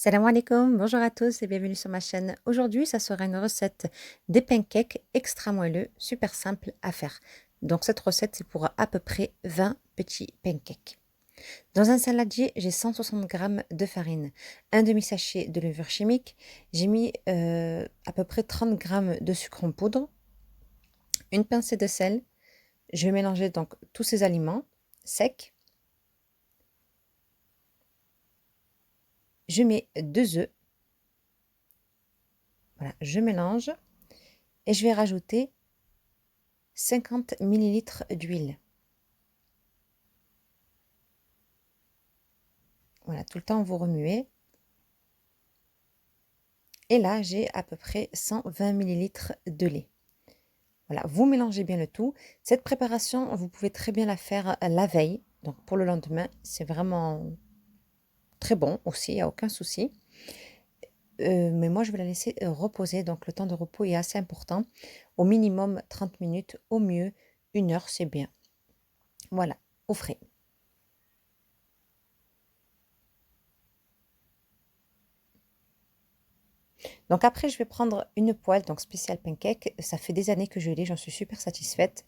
Salam alaikum, bonjour à tous et bienvenue sur ma chaîne. Aujourd'hui, ça sera une recette des pancakes extra moelleux, super simple à faire. Donc cette recette, c'est pour à peu près 20 petits pancakes. Dans un saladier, j'ai 160 g de farine, un demi-sachet de levure chimique, j'ai mis à peu près 30 g de sucre en poudre, une pincée de sel. Je vais mélanger donc tous ces aliments secs. Je mets 2 œufs. Voilà, je mélange et je vais rajouter 50 ml d'huile. Voilà, tout le temps vous remuez. Et là, j'ai à peu près 120 ml de lait. Voilà, vous mélangez bien le tout. Cette préparation, vous pouvez très bien la faire la veille. Donc pour le lendemain, c'est vraiment très bon aussi, il n'y a aucun souci. Mais moi, je vais la laisser reposer. Donc le temps de repos est assez important. Au minimum 30 minutes, au mieux 1 heure, c'est bien. Voilà, au frais. Donc après, je vais prendre une poêle, donc spéciale pancake. Ça fait des années que je l'ai, j'en suis super satisfaite.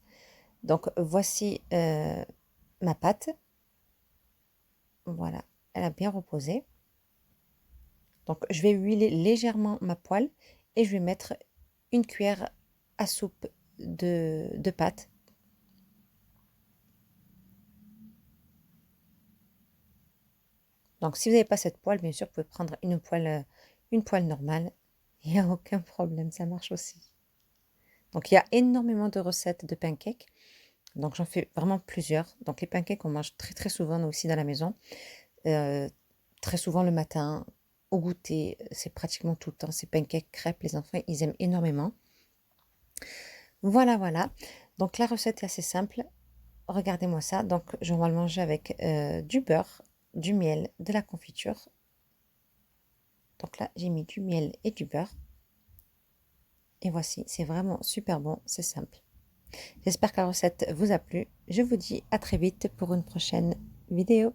Donc voici ma pâte. Voilà, elle a bien reposé. Donc je vais huiler légèrement ma poêle et je vais mettre une cuillère à soupe de pâte. Donc si vous n'avez pas cette poêle, bien sûr, vous pouvez prendre une poêle normale. Il n'y a aucun problème, ça marche aussi. Donc il y a énormément de recettes de pancakes. Donc j'en fais vraiment plusieurs. Donc les pancakes, on mange très très souvent nous aussi dans la maison. Euh, Très souvent le matin, au goûter, c'est pratiquement tout le temps. Ces pancakes, crêpes, les enfants, ils aiment énormément. Voilà, voilà. Donc la recette est assez simple. Regardez-moi ça. Donc je vais le manger avec du beurre, du miel, de la confiture. Donc là, j'ai mis du miel et du beurre. Et voici, c'est vraiment super bon, c'est simple. J'espère que la recette vous a plu. Je vous dis à très vite pour une prochaine vidéo.